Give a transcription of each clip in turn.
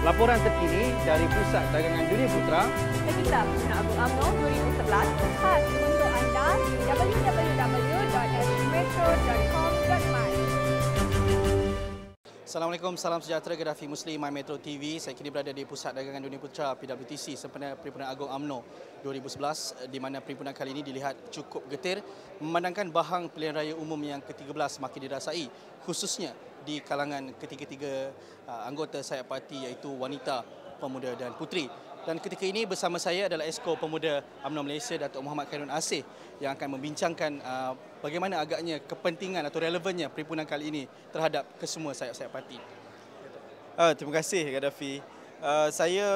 Laporan terkini dari Pusat Dagangan Dunia Putra. Kita Penyusunan Agung UMNO 2011 khas untuk anda www.smetro.com.my. Assalamualaikum, salam sejahtera Gaddafi Muslim My Metro TV. Saya kini berada di Pusat Dagangan Dunia Putra PWTC sempena Perhimpunan Agung UMNO 2011 di mana perhimpunan kali ini dilihat cukup getir memandangkan bahang pilihan raya umum yang ke-13 makin dirasai khususnya di kalangan ketiga-tiga anggota sayap parti iaitu wanita, pemuda dan puteri. Dan ketika ini bersama saya adalah Esko Pemuda UMNO Malaysia Datuk Muhammad Khairun Asih yang akan membincangkan bagaimana agaknya kepentingan atau relevannya perhimpunan kali ini terhadap kesemua sayap-sayap parti. Terima kasih Gaddafi. Saya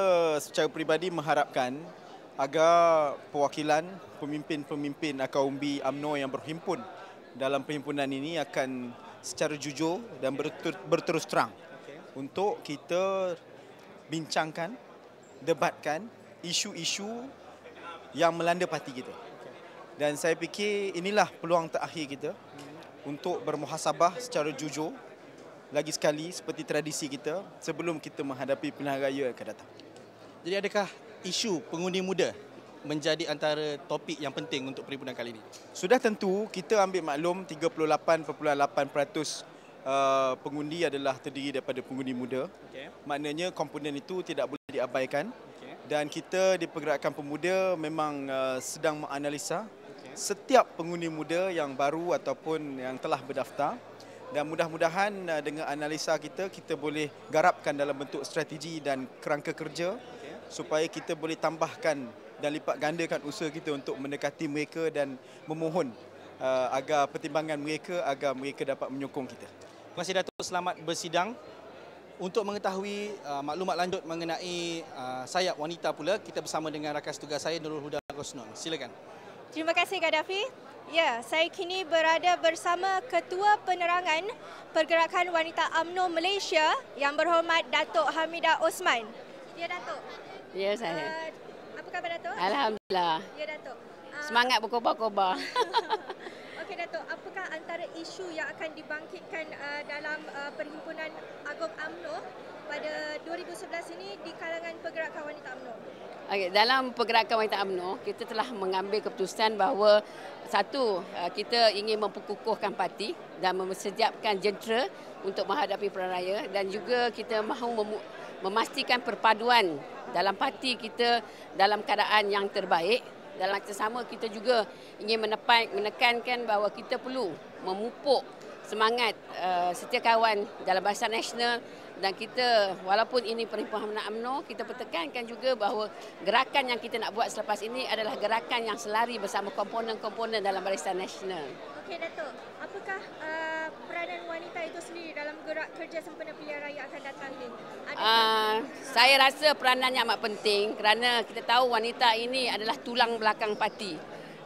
secara peribadi mengharapkan agar perwakilan pemimpin-pemimpin akaumbi UMNO yang berhimpun dalam perhimpunan ini akan secara jujur dan berterus terang untuk kita bincangkan, debatkan isu-isu yang melanda parti kita. Dan saya fikir inilah peluang terakhir kita untuk bermuhasabah secara jujur lagi sekali seperti tradisi kita sebelum kita menghadapi pilihan raya yang akan datang. Jadi adakah isu pengundi muda menjadi antara topik yang penting untuk perhimpunan kali ini? Sudah tentu kita ambil maklum 38.8% pengundi adalah terdiri daripada pengundi muda. Maknanya komponen itu tidak boleh diabaikan. Dan kita di Pergerakan Pemuda memang sedang menganalisa setiap pengundi muda yang baru ataupun yang telah berdaftar. Dan mudah-mudahan dengan analisa kita boleh garapkan dalam bentuk strategi dan kerangka kerja supaya kita boleh tambahkan dan lipat gandakan usaha kita untuk mendekati mereka dan memohon agar pertimbangan mereka agar mereka dapat menyokong kita. Terima kasih Datuk, selamat bersidang. Untuk mengetahui maklumat lanjut mengenai sayap wanita pula, kita bersama dengan rakan tugas saya Nurul Huda Rosnon. Silakan. Terima kasih Gaddafi. Ya, saya kini berada bersama Ketua Penerangan Pergerakan Wanita UMNO Malaysia yang berhormat Datuk Hamidah Osman. Ya Datuk. Ya saya. Apa khabar Datuk? Alhamdulillah. Ya Datuk. Semangat berkobar-kobar. Okey Datuk, apakah antara isu yang akan dibangkitkan dalam Perhimpunan Agung UMNO pada 2011 ini di kalangan pergerakan wanita UMNO? Okay, dalam pergerakan wanita UMNO, kita telah mengambil keputusan bahawa satu, kita ingin memperkukuhkan parti dan mempersiapkan jentera untuk menghadapi pilihan raya dan juga kita mahu memastikan perpaduan dalam parti kita dalam keadaan yang terbaik. Dalam masa sama kita juga ingin menekankan bahawa kita perlu memupuk semangat setiap kawan dalam Barisan Nasional dan kita walaupun ini perhimpunan UMNO kita pertekankan juga bahawa gerakan yang kita nak buat selepas ini adalah gerakan yang selari bersama komponen-komponen dalam Barisan Nasional. Okey Datuk, apakah peranan wanita itu sendiri dalam gerak kerja sempena pilihan raya akan datang ini? Saya rasa peranannya amat penting kerana kita tahu wanita ini adalah tulang belakang parti.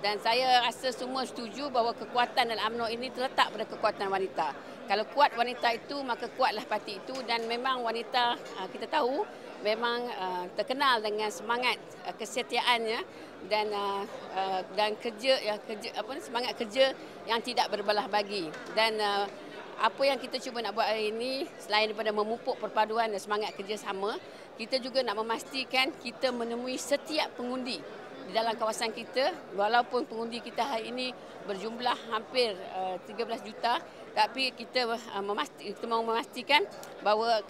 Dan saya rasa semua setuju bahawa kekuatan dalam UMNO ini terletak pada kekuatan wanita. Kalau kuat wanita itu, maka kuatlah parti itu dan memang wanita kita tahu memang terkenal dengan semangat kesetiaannya dan semangat kerja yang tidak berbelah bagi. Dan apa yang kita cuba nak buat hari ini selain daripada memupuk perpaduan dan semangat kerjasama, kita juga nak memastikan kita menemui setiap pengundi di dalam kawasan kita, walaupun pengundi kita hari ini berjumlah hampir 13 juta, tapi kita mahu memastikan bahawa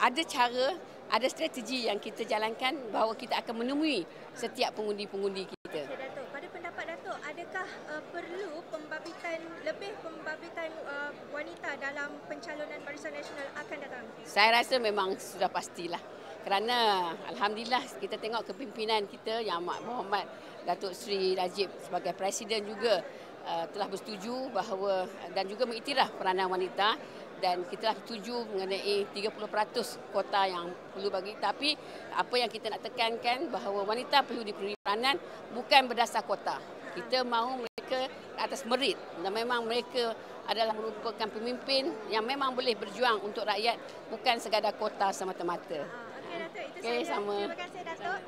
ada cara, ada strategi yang kita jalankan bahawa kita akan menemui setiap pengundi-pengundi kita. Okay, Datuk. Pada pendapat Datuk, adakah perlu lebih pembabitan wanita dalam pencalonan Barisan Nasional akan datang? Saya rasa memang sudah pastilah. Kerana Alhamdulillah kita tengok kepimpinan kita yang Amat Berhormat Datuk Seri Najib sebagai Presiden juga telah bersetuju bahawa dan juga mengiktiraf peranan wanita dan kita telah setuju mengenai 30% kota yang perlu bagi. Tapi apa yang kita nak tekankan bahawa wanita perlu diberi peranan bukan berdasar kota. Kita mahu mereka atas merit dan memang mereka adalah merupakan pemimpin yang memang boleh berjuang untuk rakyat bukan sekadar kota semata-mata. Okey Datuk, itu okay, saja. sama. Terima kasih Datuk.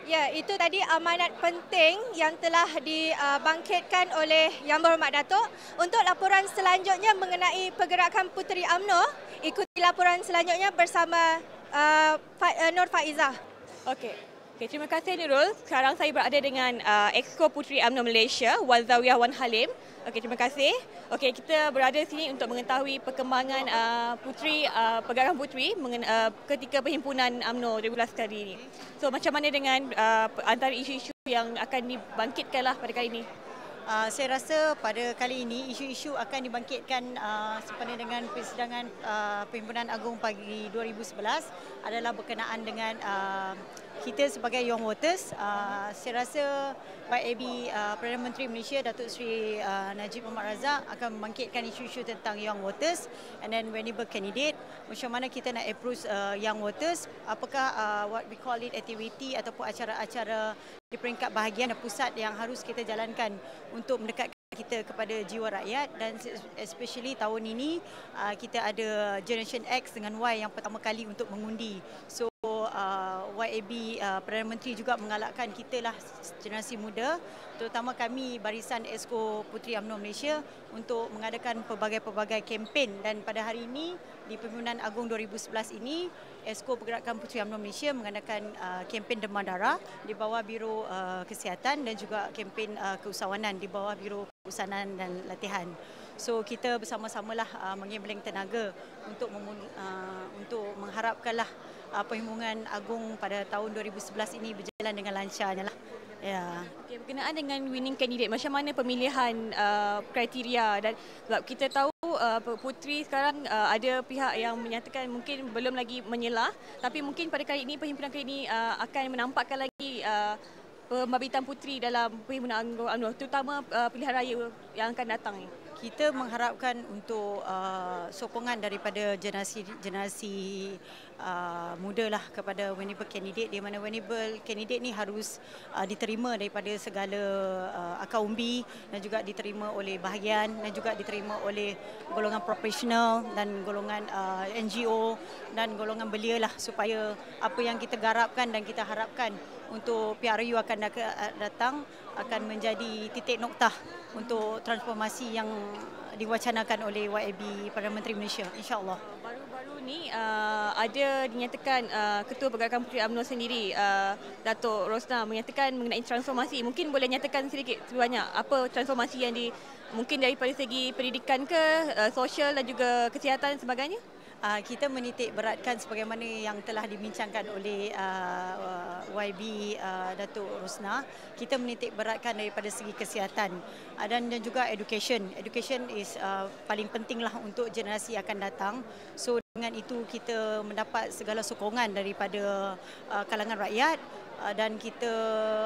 Ya, itu tadi amanat penting yang telah dibangkitkan oleh Yang Berhormat Datuk. Untuk laporan selanjutnya mengenai pergerakan Puteri UMNO, ikuti Laporan selanjutnya bersama Nur Faizah. Okey, terima kasih Nurul. Sekarang saya berada dengan Exco Puteri UMNO Malaysia, Wan Zawiyah Wan Halim. Okey, terima kasih. Okey, kita berada di sini untuk mengetahui perkembangan pergerakan puteri ketika perhimpunan UMNO 2012 kali ini. So, macam mana dengan antara isu-isu yang akan dibangkitkanlah pada kali ini? Saya rasa pada kali ini isu-isu akan dibangkitkan sempena dengan persidangan Perhimpunan Agung pagi 2011 adalah berkenaan dengan kita sebagai Young Voters. Saya rasa YAB Perdana Menteri Malaysia Datuk Seri Najib Mohd Razak akan membangkitkan isu-isu tentang Young Voters and then vulnerable candidate. Macam mana kita nak approach Young Voters, apakah what we call it activity ataupun acara-acara di peringkat bahagian dan pusat yang harus kita jalankan untuk mendekatkan kita kepada jiwa rakyat, dan especially tahun ini kita ada Generation X dengan Y yang pertama kali untuk mengundi. So YAB Perdana Menteri juga menggalakkan kita lah generasi muda, terutama kami barisan Exco Puteri UMNO Malaysia untuk mengadakan pelbagai-pelbagai kempen, dan pada hari ini di Perhimpunan Agung 2011 ini Exco Pergerakan Puteri UMNO Malaysia mengadakan kempen demam darah di bawah Biro Kesihatan dan juga kempen keusahawanan di bawah Biro Keusahanan dan Latihan. So kita bersama-samalah menggambling tenaga untuk mengharapkanlah Perhimpunan Agung pada tahun 2011 ini berjalan dengan lancarnya lah. Ya. Okay, berkenaan dengan winning candidate, macam mana pemilihan kriteria, dan sebab kita tahu puteri sekarang ada pihak yang menyatakan mungkin belum lagi menyelah, tapi mungkin pada kali ini perhimpunan kali ini akan menampakkan lagi pembabitan puteri dalam Perhimpunan Agung UMNO, terutama pilihan raya yang akan datang ni. Kita mengharapkan untuk sokongan daripada generasi muda lah kepada vulnerable candidate, di mana vulnerable candidate ni harus diterima daripada segala akar umbi dan juga diterima oleh bahagian dan juga diterima oleh golongan profesional dan golongan NGO dan golongan belia lah, supaya apa yang kita garapkan dan kita harapkan untuk PRU akan datang akan menjadi titik noktah untuk transformasi yang diwacanakan oleh YAB Perdana Menteri Malaysia, insya-Allah. Baru-baru ni ada dinyatakan Ketua Pergerakan Puteri UMNO sendiri, Datuk Rosnah, menyatakan mengenai transformasi. Mungkin boleh nyatakan sedikit sebanyak apa transformasi yang mungkin daripada segi pendidikan ke sosial dan juga kesihatan dan sebagainya? Kita menitik beratkan sebagaimana yang telah dibincangkan oleh YB Datuk Rosnah. Kita menitik beratkan daripada segi kesihatan dan juga education. Education is paling pentinglah untuk generasi akan datang. So dengan itu kita mendapat segala sokongan daripada kalangan rakyat, dan kita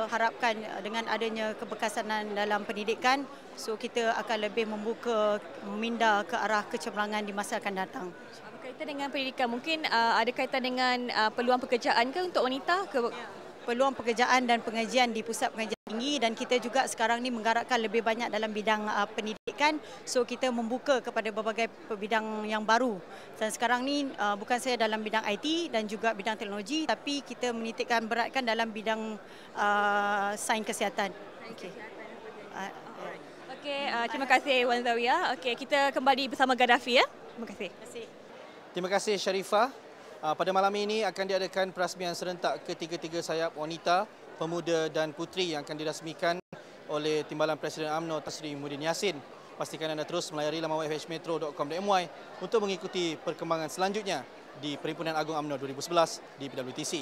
harapkan dengan adanya kebekasanan dalam pendidikan, so kita akan lebih meminda ke arah kecemerlangan di masa akan datang. Berkaitan dengan pendidikan, mungkin ada kaitan dengan peluang pekerjaan ke untuk wanita? Peluang pekerjaan dan pengajian di pusat pengajian tinggi, dan kita juga sekarang ni menggarapkan lebih banyak dalam bidang pendidikan. So kita membuka kepada berbagai bidang yang baru. Dan sekarang ni bukan saya dalam bidang IT dan juga bidang teknologi, tapi kita menitikkan beratkan dalam bidang sains kesihatan. Okey. Terima kasih Wan Zawiyah. Okey, kita kembali bersama Gaddafi ya. Terima kasih. Terima kasih Sharifah. Pada malam ini akan diadakan perasmian serentak ketiga-tiga sayap wanita, pemuda dan puteri yang akan dirasmikan oleh Timbalan Presiden UMNO Tan Sri Muhyiddin Yassin. Pastikan anda terus melayari laman fhmetro.com.my untuk mengikuti perkembangan selanjutnya di Perhimpunan Agung UMNO 2011 di PWTC.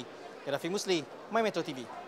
Gaddafi Musli, My Metro TV.